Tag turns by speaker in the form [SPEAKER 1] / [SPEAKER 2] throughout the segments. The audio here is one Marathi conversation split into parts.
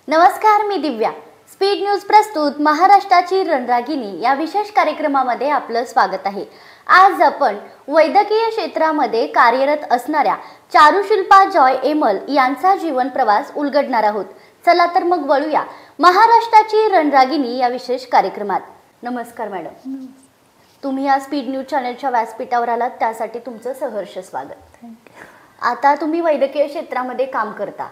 [SPEAKER 1] नमस्कार, मी दिव्या. स्पीड न्यूज प्रस्तुत महाराष्ट्राची रणरागिणी या विशेष कार्यक्रमामध्ये आपलं स्वागत आहे. आज आपण वैद्यकीय क्षेत्रामध्ये कार्यरत असणाऱ्या चारुशिल्पा जॉय एमल यांचा जीवन प्रवास उलगडणार आहोत. चला तर मग वळूया महाराष्ट्राची रणरागिणी या विशेष कार्यक्रमात. नमस्कार मॅडम. तुम्ही या स्पीड न्यूज चॅनलच्या व्यासपीठावर आलात, त्यासाठी तुमचं सहर्ष स्वागत. आता तुम्ही वैद्यकीय क्षेत्रामध्ये काम करता,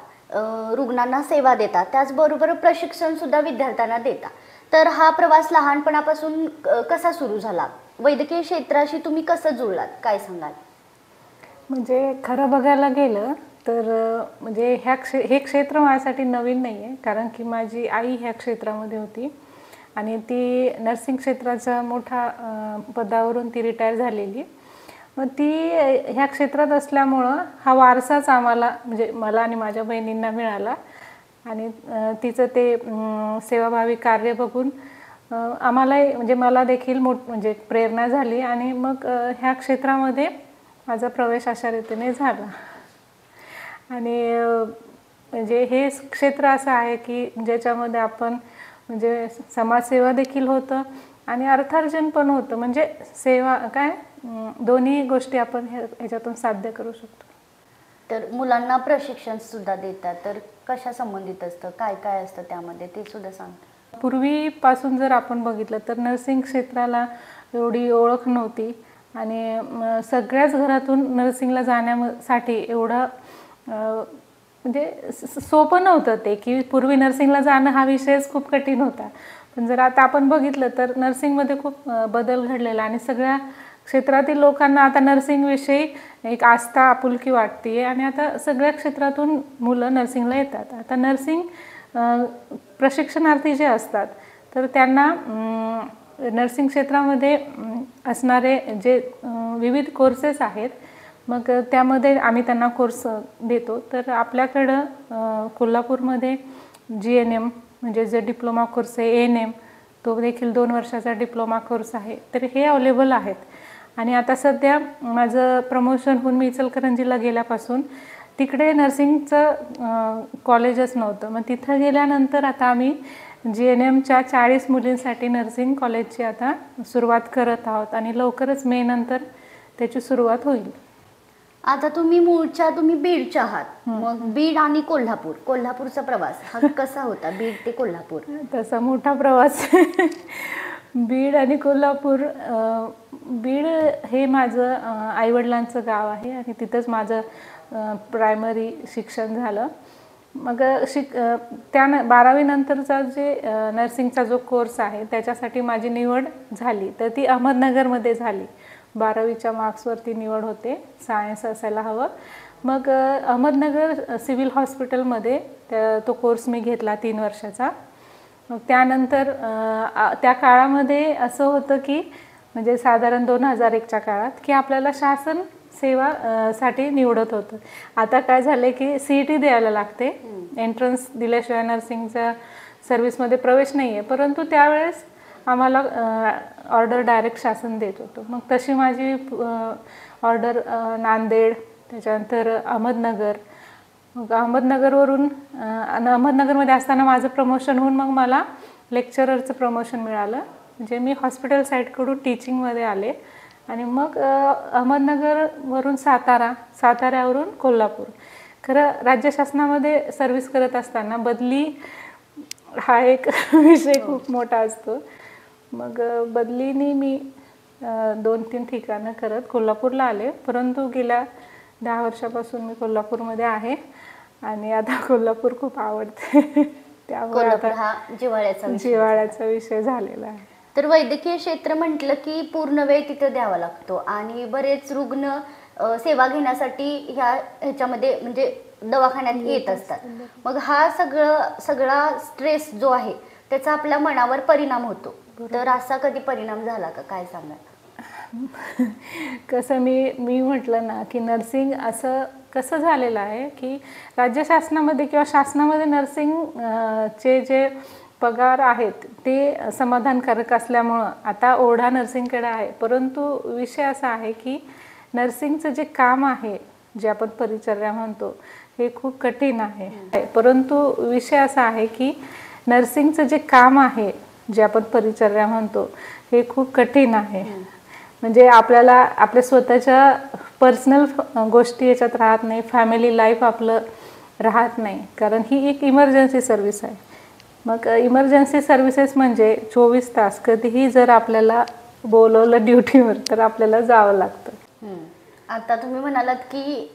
[SPEAKER 1] रुग्णांना सेवा देता, त्याचबरोबर प्रशिक्षण सुद्धा विद्यार्थ्यांना देता. तर हा प्रवास लहानपणापासून कसा सुरू झाला? वैद्यकीय क्षेत्राशी तुम्ही कसं जुळलात, काय सांगाल?
[SPEAKER 2] म्हणजे खरं बघायला गेलं तर म्हणजे हे क्षेत्र माझ्यासाठी नवीन नाही आहे, कारण की माझी आई ह्या क्षेत्रामध्ये होती आणि ती नर्सिंग क्षेत्राच्या मोठ्या पदावरून ती रिटायर झालेली. मग ती ह्या क्षेत्रात असल्यामुळं हा वारसाच आम्हाला, म्हणजे मला आणि माझ्या बहिणींना मिळाला. आणि तिचं ते सेवाभावी कार्य बघून आम्हाला, म्हणजे मला देखील म्हणजे प्रेरणा झाली आणि मग ह्या क्षेत्रामध्ये माझा प्रवेश अशा रीतीने झाला. आणि म्हणजे हे क्षेत्र असं आहे की ज्याच्यामध्ये आपण म्हणजे समाजसेवा देखील होतं आणि अर्थार्जन पण होतं. म्हणजे सेवा काय, दोन्ही गोष्टी आपण ह्याच्यातून साध्य करू शकतो.
[SPEAKER 1] तर मुलांना प्रशिक्षण सुद्धा देतात, तर कशा संबंधित असतं, काय काय असतं त्यामध्ये, ते सुद्धा सांग.
[SPEAKER 2] पूर्वीपासून जर आपण बघितलं तर नर्सिंग क्षेत्राला एवढी ओळख नव्हती आणि सगळ्याच घरातून नर्सिंगला जाण्यासाठी एवढं म्हणजे सोपं नव्हतं ते, की पूर्वी नर्सिंगला जाणं हा विषयच खूप कठीण होता. पण जर आता आपण बघितलं तर नर्सिंगमध्ये खूप बदल घडलेला आणि सगळ्या क्षेत्रातील लोकांना आता नर्सिंगविषयी एक आस्था, आपुलकी वाटते आणि आता सगळ्या क्षेत्रातून मुलं नर्सिंगला येतात. आता नर्सिंग प्रशिक्षणार्थी जे असतात तर त्यांना नर्सिंग क्षेत्रामध्ये असणारे जे विविध कोर्सेस आहेत, मग त्यामध्ये आम्ही त्यांना कोर्स देतो. तर आपल्याकडं कोल्हापूरमध्ये GNM म्हणजे जे डिप्लोमा कोर्स आहे, ANM तो देखील 2 वर्षाचा डिप्लोमा कोर्स आहे. तर हे अवेलेबल आहेत. आणि आता सध्या माझं प्रमोशन होऊन मी इचलकरंजीला गेल्यापासून तिकडे नर्सिंगचं कॉलेजच नव्हतं. मग तिथं गेल्यानंतर आता आम्ही GNMच्या 40 मुलींसाठी नर्सिंग कॉलेजची आता सुरुवात करत आहोत आणि लवकरच मे नंतर त्याची सुरुवात होईल.
[SPEAKER 1] आता तुम्ही बीडच्या आहात, मग बीड आणि कोल्हापूरचा प्रवास हा कसा होता? बीड ते कोल्हापूर
[SPEAKER 2] तसा मोठा प्रवास. बीड आणि कोल्हापूर, बीड हे माझं आईवडिलांचं गाव आहे आणि तिथंच माझं प्रायमरी शिक्षण झालं. मग त्या 12वी नंतरचा जे नर्सिंगचा जो कोर्स आहे त्याच्यासाठी माझी निवड झाली, तर ती अहमदनगरमध्ये झाली. 12वीच्या मार्क्सवरती निवड होते, सायन्स असायला हवं. मग अहमदनगर सिव्हिल हॉस्पिटलमध्ये तो कोर्स मी घेतला 3 वर्षाचा. मग त्यानंतर त्या काळामध्ये असं होतं की म्हणजे साधारण 2001च्या काळात की आपल्याला शासन सेवा साठी निवडत होतं. आता काय झालं की CET द्यायला लागते, एंट्रन्स दिल्याशिवाय नर्सिंगच्या सर्व्हिसमध्ये प्रवेश नाही आहे. परंतु त्यावेळेस आम्हाला ऑर्डर डायरेक्ट शासन देत होतं. मग तशी माझी ऑर्डर नांदेड, त्याच्यानंतर अहमदनगर, मग अहमदनगरवरून अहमदनगरमध्ये असताना माझं प्रमोशन होऊन मग मला लेक्चररचं प्रमोशन मिळालं. म्हणजे मी हॉस्पिटल साईडकडून टीचिंगमध्ये आले आणि मग अहमदनगरवरून साताऱ्यावरून कोल्हापूर. खरं राज्य शासनामध्ये सर्व्हिस करत असताना बदली हा एक विषय खूप मोठा असतो. मग बदलीने मी 2-3 ठिकाणं करत कोल्हापूरला आले. परंतु गेल्या 10 वर्षापासून मी कोल्हापूरमध्ये आहे आणि आता कोल्हापूर खूप आवडते. त्यामुळे
[SPEAKER 1] हा
[SPEAKER 2] जिव्हाळ्याचा विषय झालेला आहे.
[SPEAKER 1] तर वैद्यकीय क्षेत्र म्हटलं की पूर्ण वेळ तिथे द्यावा लागतो आणि बरेच रुग्ण सेवा घेण्यासाठी ह्याच्यामध्ये म्हणजे दवाखान्यात येत असतात. मग हा सगळा स्ट्रेस जो आहे त्याचा आपल्या मनावर परिणाम होतो. तर असा कधी परिणाम झाला का, काय सांगा?
[SPEAKER 2] कसं मी म्हटलं ना की नर्सिंग असं कसं झालेलं आहे की राज्य शासनामध्ये किंवा शासनामध्ये नर्सिंगचे जे पगार आहेत ते समाधानकारक असल्यामुळं आता ओढा नर्सिंगकडे आहे. परंतु विषय असा आहे की नर्सिंगचं जे काम आहे जे आपण परिचर्या म्हणतो हे खूप कठीण आहे. परंतु विषय असा आहे की नर्सिंगचं जे काम आहे, जे आपण परिचर्या म्हणतो, हे खूप कठीण आहे. म्हणजे आपल्याला आपल्या स्वतःच्या पर्सनल गोष्टी याच्यात राहत नाही, फॅमिली लाईफ आपलं राहत नाही, कारण ही एक इमर्जन्सी सर्व्हिस आहे. मग इमर्जन्सी सर्व्हिसेस म्हणजे 24 तास कधीही जर आपल्याला बोलवलं ड्युटीवर तर आपल्याला जावं लागतं.
[SPEAKER 1] आता तुम्ही म्हणालात की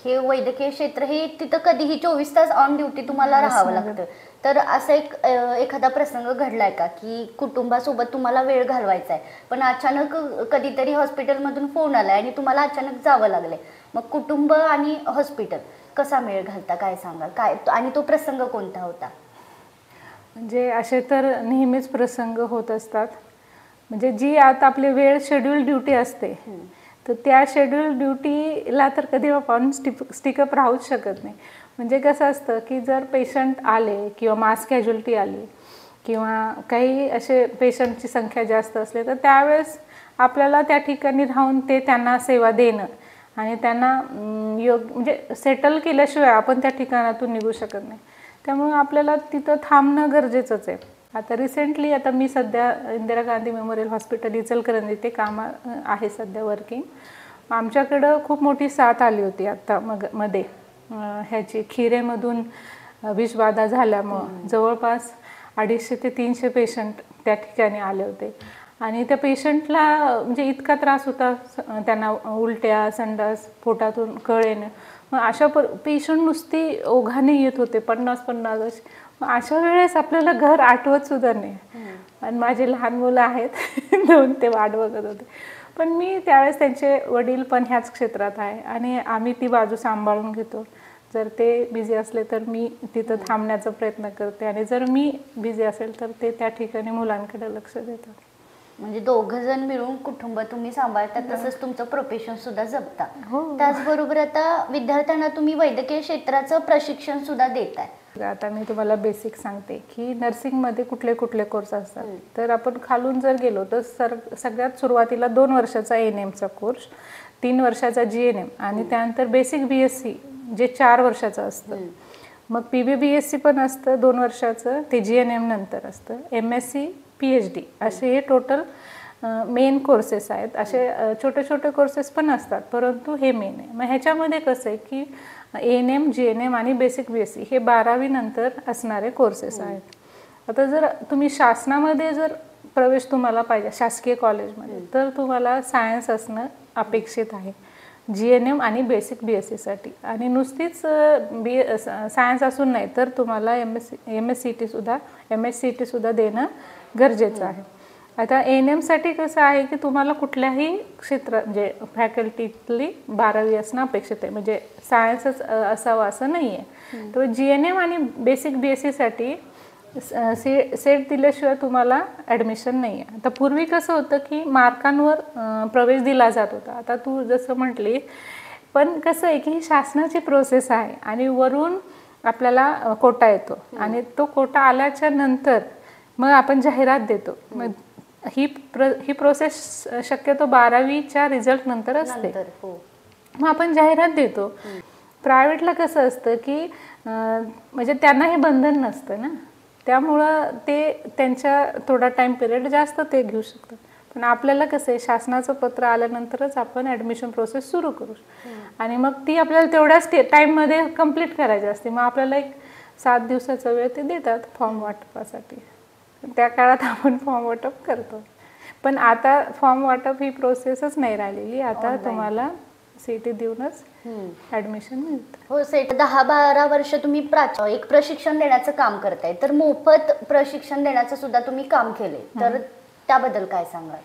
[SPEAKER 1] हे वैद्यकीय क्षेत्र हे तिथं कधीही 24 तास ऑन ड्युटी तुम्हाला राहावं लागतं. तर असं एखादा प्रसंग घडलाय का की कुटुंबासोबत तुम्हाला वेळ घालवायचा आहे, पण अचानक कधीतरी हॉस्पिटलमधून फोन आलाय आणि तुम्हाला अचानक जावं लागलंय, मग कुटुंब आणि हॉस्पिटल कसा मेळ घालता, काय सांगा, काय आणि तो प्रसंग कोणता होता?
[SPEAKER 2] म्हणजे असे तर नेहमीच प्रसंग होत असतात. म्हणजे जी आता आपली वेळ शेड्यूल ड्युटी असते, तर त्या शेड्यूल ड्युटीला तर कधी आपण स्टिकअप राहूच शकत नाही. म्हणजे कसं असतं की जर पेशंट आले किंवा मास कॅज्युअलिटी आली किंवा काही असे पेशंटची संख्या जास्त असली, तर त्यावेळेस आपल्याला त्या ठिकाणी राहून ते त्यांना सेवा देणं आणि त्यांना म्हणजे सेटल केल्याशिवाय आपण त्या ठिकाणातून निघू शकत नाही. त्यामुळे आपल्याला तिथं थांबणं गरजेचंच आहे. आता रिसेंटली मी सध्या इंदिरा गांधी मेमोरियल हॉस्पिटल इचलकरंजी ते काम आहे सध्या वर्किंग. आमच्याकडं खूप मोठी साथ आली होती आता मध्ये ह्याची खिरेमधून विषबाधा झाल्यामुळं जवळपास 250 ते 300 पेशंट त्या ठिकाणी आले होते. आणि त्या पेशंटला म्हणजे इतका त्रास होता, त्यांना उलट्या, संडास, पोटातून कळ येणं. मग अशा पेशंट नुसती ओघाने येत होते, 50-50. मग अशा वेळेस आपल्याला घर आठवत सुद्धा नाही. आणि माझे लहान मुलं आहेत 2, ते वाट बघत होते. पण मी त्यावेळेस, त्यांचे वडील पण ह्याच क्षेत्रात आहे आणि आम्ही ती बाजू सांभाळून घेतो. जर ते बिझी असले तर मी तिथं थांबण्याचा प्रयत्न करते आणि जर मी बिझी असेल तर ते त्या ठिकाणी मुलांकडे लक्ष देतात.
[SPEAKER 1] म्हणजे दोघं जण मिळून कुटुंब तुम्ही सांभाळता, तसंच तुमचं प्रोफेशन सुद्धा जपता. त्याचबरोबर आता विद्यार्थ्यांना तुम्ही वैद्यकीय क्षेत्राचं प्रशिक्षण सुद्धा देताय.
[SPEAKER 2] आता मी तुम्हाला बेसिक सांगते की नर्सिंगमध्ये कुठले कुठले कोर्स असतात. तर आपण खालून जर गेलो तर सगळ्यात सुरुवातीला 2 वर्षाचा ANMचा कोर्स, 3 वर्षाचा GNM आणि त्यानंतर बेसिक BSc जे 4 वर्षाचं असतं. मग PBBSc पण असतं 2 वर्षाचं, ते GNM नंतर असतं. MSc PhD असे हे टोटल मेन कोर्सेस आहेत. असे छोटे छोटे कोर्सेस पण असतात, परंतु हे मेन आहे. मग ह्याच्यामध्ये कसं आहे की ANM, GNM आणि बेसिक BSc हे 12वी नंतर असणारे कोर्सेस आहेत. आता जर तुम्ही शासनामध्ये जर प्रवेश तुम्हाला पाहिजे शासकीय कॉलेजमध्ये, तर तुम्हाला सायन्स असणं अपेक्षित आहे GNM आणि बेसिक BScसाठी. आणि नुसतीच सायन्स असून नाही तर तुम्हाला MSCT सुद्धा देणं गरजेचं आहे. आता ANMसाठी कसं आहे की तुम्हाला कुठल्याही क्षेत्रात म्हणजे फॅकल्टीतली 12वी असणं अपेक्षित आहे, म्हणजे सायन्सच असावं असं नाही आहे. तर GNM आणि बेसिक BScसाठी सेट दिल्याशिवाय तुम्हाला ॲडमिशन नाही आहे. आता पूर्वी कसं होतं की मार्कांवर प्रवेश दिला जात होता. आता तू जसं म्हटली, पण कसं आहे की ही शासनाची प्रोसेस आहे आणि वरून आपल्याला कोटा येतो आणि तो कोटा आल्याच्या नंतर मग आपण जाहिरात देतो. मग ही प्रोसेस शक्यतो 12वीच्या रिझल्ट नंतर असते. मग आपण जाहिरात देतो. प्रायव्हेटला कसं असतं की म्हणजे त्यांना हे बंधन नसतं ना, त्यामुळं ते त्यांच्या थोडा टाइम पिरियड जास्त ते घेऊ शकतात. पण आपल्याला कसं आहे, शासनाचं पत्र आल्यानंतरच आपण ॲडमिशन प्रोसेस सुरू करू आणि मग ती आपल्याला तेवढ्याच टाईममध्ये कंप्लीट करायची असते. मग आपल्याला एक 7 दिवसाचा वेळ ते देतात फॉर्म वाटपासाठी. त्या काळात आपण फॉर्म वाटप करतो. पण आता फॉर्म वाटप ही प्रोसेसच नाही राहिलेली. आता तुम्हाला CET देऊनच ॲडमिशन मिळतं.
[SPEAKER 1] हो, सेट 10-12 वर्ष तुम्ही एक प्रशिक्षण देण्याचं काम करताय, तर मोफत प्रशिक्षण देण्याचं सुद्धा तुम्ही काम केले, तर त्याबद्दल काय सांगाल?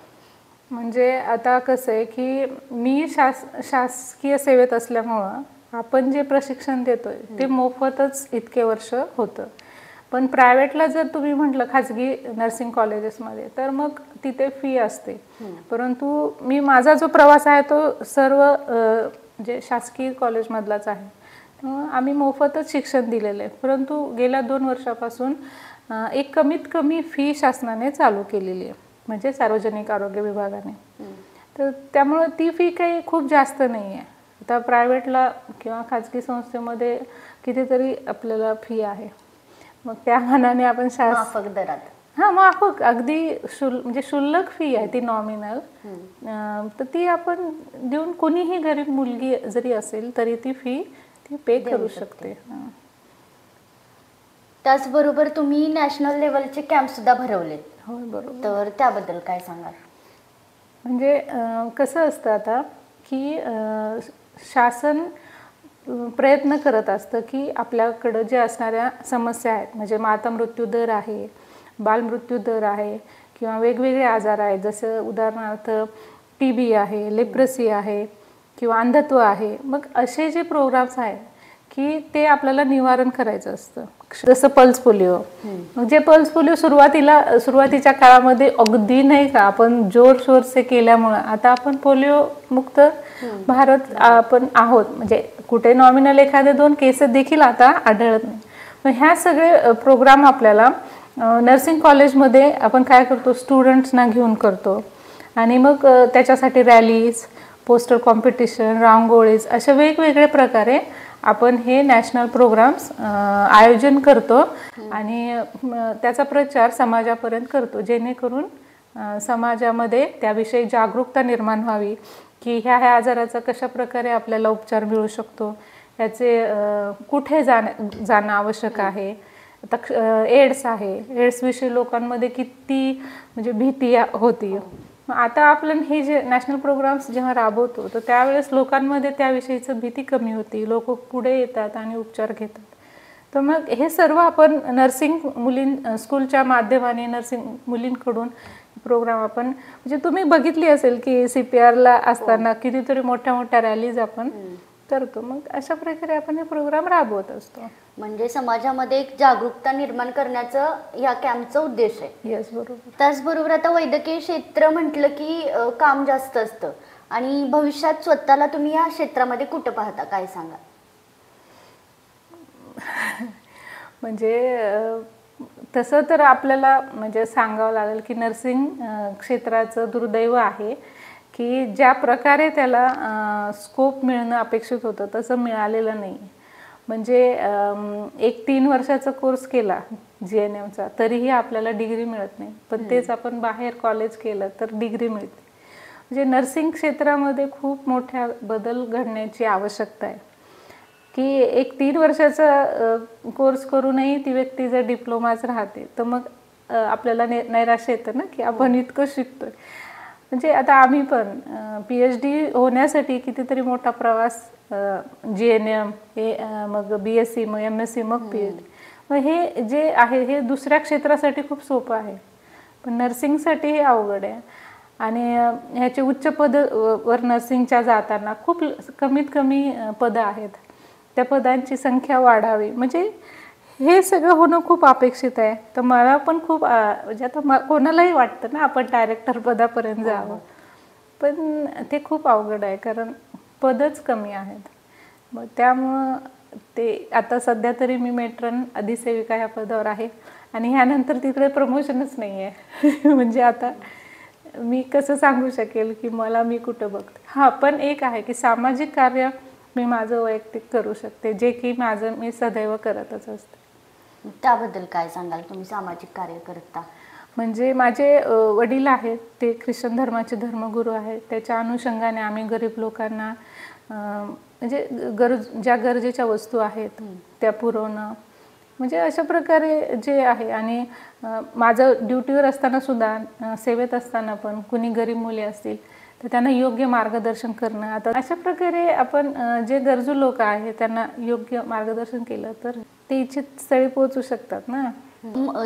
[SPEAKER 2] म्हणजे आता कसं आहे की मी शासकीय सेवेत असल्यामुळं आपण जे प्रशिक्षण देतोय ते मोफतच इतके वर्ष होतं. पण प्रायव्हेटला जर तुम्ही म्हटलं खाजगी नर्सिंग कॉलेजेसमध्ये, तर मग तिथे फी असते. परंतु माझा जो प्रवास आहे तो सर्व जे शासकीय कॉलेजमधलाच आहे. त्यामुळे आम्ही मोफतच शिक्षण दिलेलं आहे. परंतु गेल्या 2 वर्षापासून एक कमीत कमी फी शासनाने चालू केलेली आहे, म्हणजे सार्वजनिक आरोग्य विभागाने. तर त्यामुळे ती फी काही खूप जास्त नाही आहे. आता प्रायव्हेटला किंवा खाजगी संस्थेमध्ये कितीतरी आपल्याला फी आहे, मग त्या मानाने आपण
[SPEAKER 1] माफक दरात
[SPEAKER 2] माफक अगदी म्हणजे शुल्लक फी आहे ती नॉमिनल, तर ती आपण देऊन कोणीही गरीब मुलगी जरी असेल तरी ती फी ती पे करू शकते.
[SPEAKER 1] त्याचबरोबर तुम्ही नॅशनल लेवलचे कॅम्प सुद्धा भरवलेत.
[SPEAKER 2] हो बरोबर.
[SPEAKER 1] तर त्याबद्दल काय सांगाल?
[SPEAKER 2] म्हणजे कसं असतं आता की शासन प्रयत्न करत असतं की आपल्याकडं जे असणाऱ्या समस्या आहेत, म्हणजे माता मृत्यू दर आहे, बालमृत्यू दर आहे, किंवा वेगवेगळे आजार आहेत, जसं उदाहरणार्थ TB आहे, लेप्रेसी आहे, किंवा अंधत्व आहे. मग असे जे प्रोग्राम्स आहेत की ते आपल्याला निवारण करायचं असतं. जसं पल्स पोलिओ, मग जे पल्स पोलिओ सुरुवातीच्या काळामध्ये अगदी नाही का आपण जोरशोर से केल्यामुळं आता आपण पोलिओ मुक्त भारत आपण आहोत. म्हणजे कुठे नॉमिनल एखादे 2 केसेस देखील आता आढळत नाही. मग ह्या सगळे प्रोग्राम आपल्याला नर्सिंग कॉलेजमध्ये आपण काय करतो, स्टुडंट्सना घेऊन करतो, आणि मग त्याच्यासाठी रॅलीज, पोस्टर कॉम्पिटिशन, रांगोळीज, अशा वेगवेगळ्या प्रकारे आपण हे नॅशनल प्रोग्राम्स आयोजन करतो आणि त्याचा प्रचार समाजापर्यंत करतो, जेणेकरून समाजामध्ये त्याविषयी जागरूकता निर्माण व्हावी की ह्या आजाराचा कशा प्रकारे आपल्याला उपचार मिळू शकतो, याचे कुठे जाणं आवश्यक आहे. आता एड्स आहे, एड्सविषयी लोकांमध्ये किती म्हणजे भीती होती. आता आपण हे जे नॅशनल प्रोग्राम्स जेव्हा राबवतो तर त्यावेळेस लोकांमध्ये त्याविषयीचं भीती कमी होती, लोक पुढे येतात आणि उपचार घेतात. तर मग हे सर्व आपण नर्सिंग स्कूलच्या माध्यमाने नर्सिंग मुलींकडून प्रोग्राम आपण, म्हणजे तुम्ही बघितली असेल की CPRला असताना कितीतरी मोठ्या मोठ्या रॅलीज आपण करतो. मग अशा प्रकारे आपण हे प्रोग्राम राबवत असतो.
[SPEAKER 1] म्हणजे समाजामध्ये एक जागरूकता निर्माण करण्याचं या कॅम्पचा उद्देश आहे.
[SPEAKER 2] येस, बरोबर.
[SPEAKER 1] त्याचबरोबर आता वैद्यकीय क्षेत्र म्हटलं की काम जास्त असतं, आणि भविष्यात स्वतःला तुम्ही या क्षेत्रामध्ये कुठं पाहता, काय सांगा?
[SPEAKER 2] म्हणजे तसं तर आपल्याला म्हणजे सांगावं लागेल की नर्सिंग क्षेत्राचं दुर्दैव आहे की ज्या प्रकारे त्याला स्कोप मिळणं अपेक्षित होतं तसं मिळालेलं नाही. म्हणजे एक 3 वर्षाचा कोर्स केला GNMचा तरीही आपल्याला डिग्री मिळत नाही, पण तेच आपण बाहेर कॉलेज केलं तर डिग्री मिळते. म्हणजे नर्सिंग क्षेत्रामध्ये खूप मोठ्या बदल घडण्याची आवश्यकता आहे की एक 3 वर्षाचा कोर्स करूनही ती व्यक्ती जर डिप्लोमाच राहते तर मग आपल्याला नैराश्य येतं ना की आपण इतकं शिकतोय. म्हणजे आता आम्ही पण PhD होण्यासाठी कितीतरी मोठा प्रवास, GNM मग BSc, मग MSc, मग PhD. मग हे जे आहे हे दुसऱ्या क्षेत्रासाठी खूप सोपं आहे, पण नर्सिंगसाठी हे अवघड आहे. आणि ह्याचे उच्च पद वर नर्सिंगच्या जाताना खूप कमीत कमी पदं आहेत, त्या पदांची संख्या वाढावी. म्हणजे हे सगळं होणं खूप अपेक्षित आहे. तर मला पण खूप म्हणजे आता कोणालाही वाटतं ना आपण डायरेक्टर पदापर्यंत जावं, पण ते खूप अवघड आहे कारण पदच कमी आहेत. मग त्यामुळं ते आता सध्या तरी मी मेट्रन अधिसेविका ह्या पदावर आहे आणि ह्यानंतर तिकडे प्रमोशनच नाही आहे. म्हणजे आता मी कसं सांगू शकेल की मी कुठं बघते. हां, पण एक आहे की सामाजिक कार्य मी माझं वैयक्तिक करू शकते, जे की मी सदैव करतच असते.
[SPEAKER 1] त्याबद्दल काय सांगाल तुम्ही? सामाजिक कार्य करता
[SPEAKER 2] म्हणजे माझे वडील आहेत, ते ख्रिश्चन धर्माचे धर्मगुरू आहेत. त्याच्या अनुषंगाने आम्ही गरीब लोकांना म्हणजे ज्या गरजेच्या वस्तू आहेत त्या पुरवणं, म्हणजे अशा प्रकारे जे आहे. आणि माझं ड्युटीवर असताना सुद्धा, सेवेत असताना पण कुणी गरीब मुले असतील तर त्यांना योग्य मार्गदर्शन करणं. आता अशा प्रकारे आपण जे गरजू लोक आहेत त्यांना योग्य मार्गदर्शन केलं तर ते इच्छित स्थळी पोहोचू शकतात ना.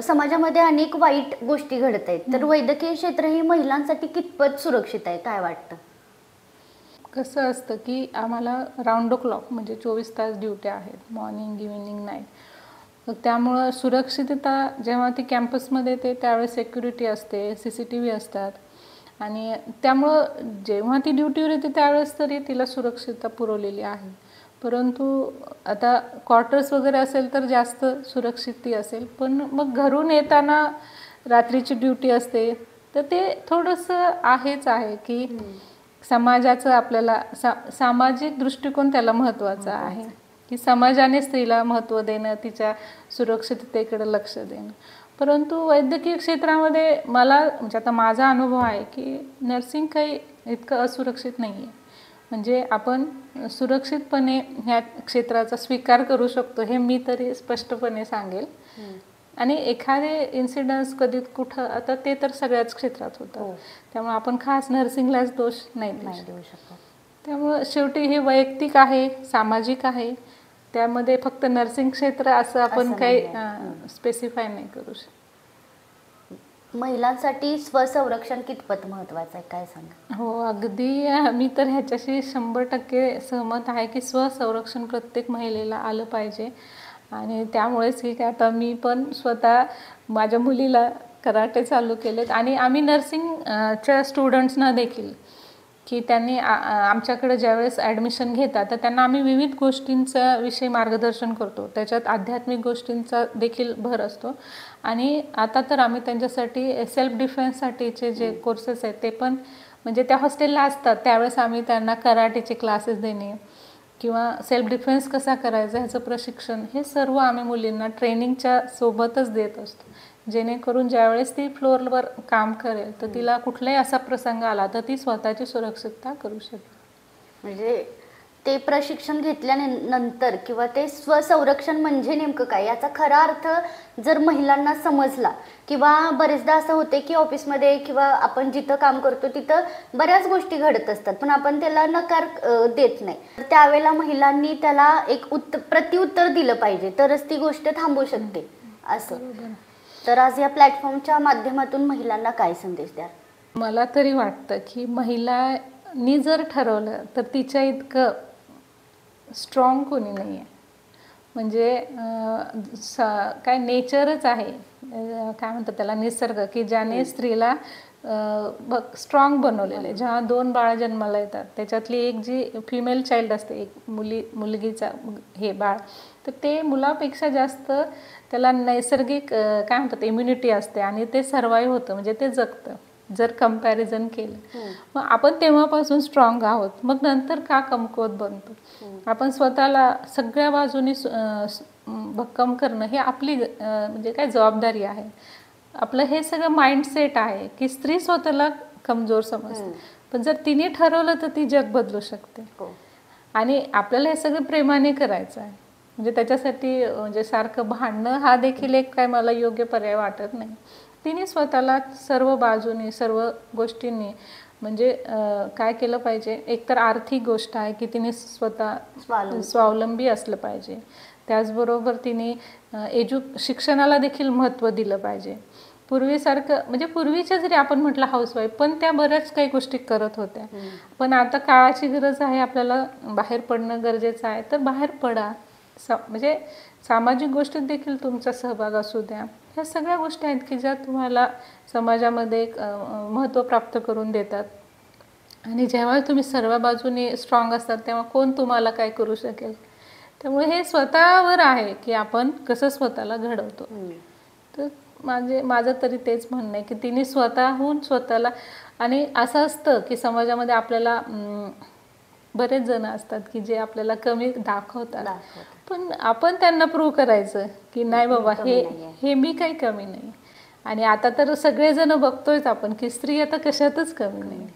[SPEAKER 1] समाजामध्ये अनेक वाईट गोष्टी घडत आहेत, तर वैद्यकीय क्षेत्र ही महिलांसाठी कितपत सुरक्षित आहे, काय वाटतं?
[SPEAKER 2] कसं असतं की आम्हाला राऊंड द क्लॉक म्हणजे 24 तास ड्युट्या आहेत, मॉर्निंग, इव्हिनिंग, नाईट. त्यामुळं सुरक्षितता जेव्हा ती कॅम्पसमध्ये येते त्यावेळेस सिक्युरिटी असते, CCTV असतात, आणि त्यामुळं जेव्हा ती ड्युटीवर येते त्यावेळेस तरी तिला सुरक्षितता पुरवलेली आहे. परंतु आता क्वार्टर्स वगैरे असेल तर जास्त सुरक्षित ती असेल, पण मग घरून येताना रात्रीची ड्युटी असते तर ते थोडंसं आहेच आहे की समाजाचं आपल्याला सामाजिक दृष्टिकोन त्याला महत्त्वाचा आहे, की समाजाने स्त्रीला महत्त्व देणं, तिच्या सुरक्षिततेकडे लक्ष देणं. परंतु वैद्यकीय क्षेत्रामध्ये मला म्हणजे आता माझा अनुभव आहे की नर्सिंग काही इतकं असुरक्षित नाही आहे. म्हणजे आपण सुरक्षितपणे ह्या क्षेत्राचा स्वीकार करू शकतो, हे मी तरी स्पष्टपणे सांगेल. आणि एखादे इन्सिडन्स कधी कुठं, आता ते तर सगळ्याच क्षेत्रात होतं, त्यामुळे आपण खास नर्सिंगलाच दोष नाही देऊ शकत. त्यामुळं शेवटी हे वैयक्तिक आहे, सामाजिक आहे, त्यामध्ये फक्त नर्सिंग क्षेत्र असं आपण काही स्पेसिफाय नाही करू शकत.
[SPEAKER 1] महिलांसाठी स्वसंरक्षण कितपत महत्वाचं आहे, काय सांगा?
[SPEAKER 2] हो, अगदी मी तर ह्याच्याशी 100% सहमत आहे की स्वसंरक्षण प्रत्येक महिलेला आलं पाहिजे. आणि त्यामुळेच की आता मी पण स्वतः माझ्या मुलीला कराटे चालू केलेत. आणि आम्ही नर्सिंगच्या स्टुडंट्सना देखील, की त्यांनी आमच्याकडे ज्यावेळेस ॲडमिशन घेतात तर त्यांना आम्ही विविध गोष्टींचा विषयी मार्गदर्शन करतो, त्याच्यात आध्यात्मिक गोष्टींचा देखील भर असतो. आणि आता तर आम्ही त्यांच्यासाठी सेल्फ डिफेन्ससाठीचे जे कोर्सेस आहेत ते पण, म्हणजे त्या हॉस्टेलला असतात त्यावेळेस आम्ही त्यांना कराटेचे क्लासेस देणे किंवा सेल्फ डिफेन्स कसा करायचा ह्याचं प्रशिक्षण, हे सर्व आम्ही मुलींना ट्रेनिंगच्या सोबतच देत असतो, जेणेकरून ज्यावेळेस ती फ्लोअरवर काम करेल तर तिला कुठलाही असा प्रसंग आला तर ती स्वतःची सुरक्षितता करू शकेल.
[SPEAKER 1] म्हणजे ते प्रशिक्षण घेतल्यानंतर किंवा ते स्वसंरक्षण म्हणजे नेमकं काय याचा खरा अर्थ जर महिलांना समजला, किंवा बरेचदा असं होते की ऑफिसमध्ये किंवा आपण जिथं काम करतो तिथं बऱ्याच गोष्टी घडत असतात पण आपण त्याला नकार देत नाही, त्यावेळेला महिलांनी त्याला एक प्रत्युत्तर दिलं पाहिजे तरच ती गोष्ट थांबू शकते असं. तर आज या प्लॅटफॉर्मच्या माध्यमातून महिलांना काय संदेश द्या?
[SPEAKER 2] मला तरी वाटतं की महिलांनी जर ठरवलं तर तिच्या इतकं स्ट्रॉंग कोणी नाही आहे. म्हणजे काय नेचरच आहे, काय म्हणतात त्याला, निसर्ग, की ज्याने स्त्रीला स्ट्रॉंग बनवलेलं आहे. जेव्हा 2 बाळ जन्माला येतात त्याच्यातली एक जी फिमेल चाइल्ड असते, एक मुलगीचा हे बाळ, तर ते मुलापेक्षा जास्त त्याला नैसर्गिक काय म्हणतात इम्युनिटी असते आणि ते सर्वाईव्ह होतं, म्हणजे ते जगतं जर कंपॅरिझन केलं. मग आपण तेव्हापासून स्ट्रॉंग आहोत, मग नंतर का कमकुवत बनतो. आपण स्वतःला सगळ्या बाजूनी भक्कम करणं हे आपली म्हणजे काय जबाबदारी आहे. आपलं हे सगळं माइंडसेट आहे की स्त्री स्वतःला कमजोर समजते, पण जर तिने ठरवलं तर ती जग बदलू शकते. आणि आपल्याला हे सगळं प्रेमाने करायचं आहे. म्हणजे त्याच्यासाठी म्हणजे सारखं भांडणं हा देखील एक काय मला योग्य पर्याय वाटत नाही. तिने स्वतःला सर्व बाजूनी सर्व गोष्टींनी म्हणजे काय केलं पाहिजे. एकतर आर्थिक गोष्ट आहे की तिने स्वतः स्वावलंबी असलं पाहिजे. त्याचबरोबर तिने शिक्षणाला देखील महत्त्व दिलं पाहिजे. पूर्वीसारखं म्हणजे पूर्वीच्या जरी आपण म्हटलं हाऊसवाईफ, पण त्या बऱ्याच काही गोष्टी करत होत्या. पण आता काळाची गरज आहे, आपल्याला बाहेर पडणं गरजेचं आहे, तर बाहेर पडा. म्हणजे सामाजिक गोष्टीत देखील तुमचा सहभाग असू द्या. ह्या सगळ्या गोष्टी आहेत की ज्या तुम्हाला समाजामध्ये एक महत्त्व प्राप्त करून देतात. आणि जेव्हा तुम्ही सर्व बाजूने स्ट्रॉंग असतात तेव्हा कोण तुम्हाला काय करू शकेल. त्यामुळे हे स्वतःवर आहे की आपण कसं स्वतःला घडवतो. तर माझं तरी तेच म्हणणं आहे की तिने स्वतःहून स्वतःला, आणि असं असतं की समाजामध्ये आपल्याला बरेच जण असतात की जे आपल्याला कमी दाखवतात, पण आपण त्यांना प्रूव्ह करायचं की नाही बाबा हे मी काही कमी नाही. आणि आता तर सगळेजण बघतोयच आपण की स्त्री आता कशातच कमी नाही,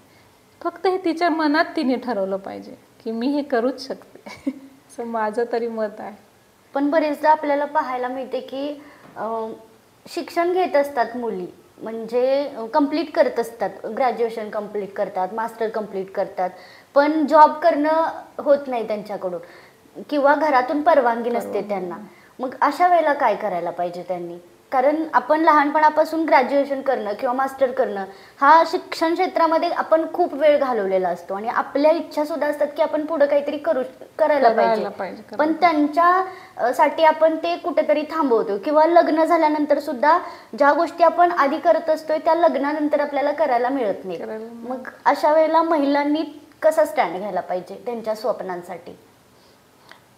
[SPEAKER 2] फक्त हे तिच्या मनात तिने ठरवलं पाहिजे की मी हे करूच शकते. असं माझं तरी मत आहे.
[SPEAKER 1] पण बरेचदा आपल्याला पाहायला मिळते की शिक्षण घेत असतात मुली, म्हणजे कंप्लीट करत असतात, ग्रॅज्युएशन कंप्लीट करतात, मास्टर कंप्लीट करतात, पण जॉब करणं होत नाही त्यांच्याकडून किंवा घरातून परवानगी नसते त्यांना. मग अशा वेळेला काय करायला पाहिजे त्यांनी? कारण आपण लहानपणापासून ग्रॅज्युएशन करणं किंवा मास्टर करणं हा शिक्षण क्षेत्रामध्ये आपण खूप वेळ घालवलेला असतो आणि आपल्या इच्छा सुद्धा असतात की आपण पुढे काहीतरी करायला पाहिजे, पण त्यांच्यासाठी आपण ते कुठेतरी थांबवतो. किंवा लग्न झाल्यानंतर सुद्धा ज्या गोष्टी आपण आधी करत असतोय त्या लग्नानंतर आपल्याला करायला मिळत नाही. मग अशा वेळेला महिलांनी कसा स्टँड घ्यायला पाहिजे त्यांच्या स्वप्नांसाठी?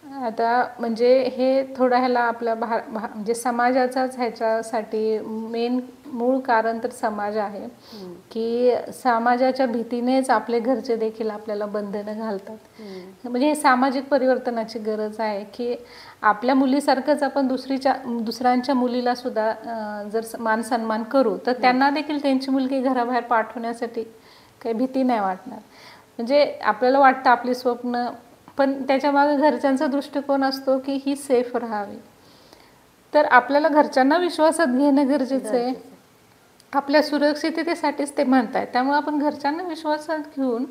[SPEAKER 2] आता म्हणजे हे थोडं ह्याला आपल्या म्हणजे समाजाचाच ह्याच्यासाठी मूळ कारण तर समाज आहे की समाजाच्या भीतीनेच आपले घरचे देखील आपल्याला बंधनं घालतात. म्हणजे हे सामाजिक परिवर्तनाची गरज आहे की आपल्या मुलीसारखंच आपण दुसऱ्यांच्या मुलीला सुद्धा जर मान सन्मान करू तर त्यांना देखील त्यांची मुलगी घराबाहेर पाठवण्यासाठी काही भीती नाही वाटणार. म्हणजे आपल्याला वाटतं आपली स्वप्न, पण त्याच्या मागे घरच्यांचा दृष्टिकोन असतो की ही सेफ राहावी. तर आपल्याला घरच्यांना विश्वासात घेणं गरजेचं आहे. आपल्या सुरक्षिततेसाठीच ते म्हणतायत, त्यामुळे आपण घरच्यांना विश्वासात घेऊन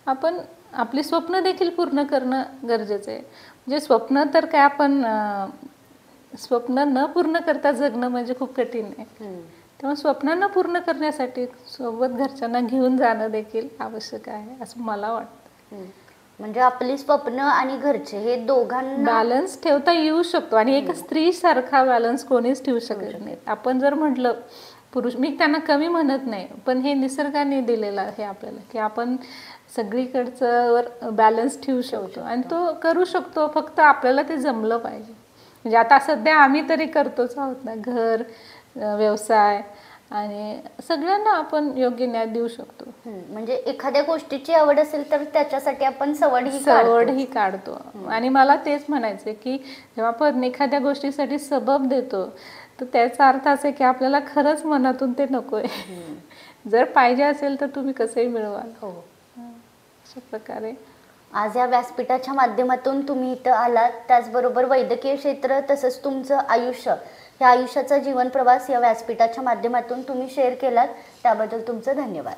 [SPEAKER 2] आपण आपली स्वप्न देखील पूर्ण करणं गरजेचं आहे. म्हणजे स्वप्न तर काय आपण स्वप्न न पूर्ण करता जगणं म्हणजे खूप कठीण आहे. तेव्हा स्वप्नांना पूर्ण करण्यासाठी सोबत घरच्यांना घेऊन जाणं देखील आवश्यक आहे असं मला वाटतं.
[SPEAKER 1] म्हणजे आपली स्वप्न आणि घरचे हे दोघांना
[SPEAKER 2] बॅलन्स ठेवता येऊ शकतो आणि एक स्त्री सारखा बॅलन्स कोणीच ठेवू शकत नाही. आपण जर म्हटलं पुरुष, मी त्यांना कमी म्हणत नाही, पण हे निसर्गाने दिलेलं आहे आपल्याला की आपण सगळीकडचं बॅलन्स ठेवू शकतो आणि तो करू शकतो. फक्त आपल्याला ते जमलं पाहिजे. म्हणजे आता सध्या आम्ही तरी करतोच आहोत ना, घर, व्यवसाय आणि सगळ्यांना आपण योग्य न्याय देऊ शकतो.
[SPEAKER 1] म्हणजे एखाद्या गोष्टीची आवड असेल तर त्याच्यासाठी आपण
[SPEAKER 2] सवडही काढतो. आणि मला तेच म्हणायचं की जेव्हा आपण एखाद्या गोष्टीसाठी सबब देतो तर त्याचा अर्थ असा की आपल्याला खरंच मनातून ते नकोय. जर पाहिजे असेल तर तुम्ही कसंही मिळवाल. अशा प्रकारे
[SPEAKER 1] आज या व्यासपीठाच्या माध्यमातून तुम्ही इथं आलात, त्याचबरोबर वैद्यकीय क्षेत्र तसंच तुमचं आयुष्य, या आयुष्याचा जीवन प्रवास या व्यासपीठाच्या माध्यमातून तुम्ही शेअर केलात, त्याबद्दल तुमचं धन्यवाद.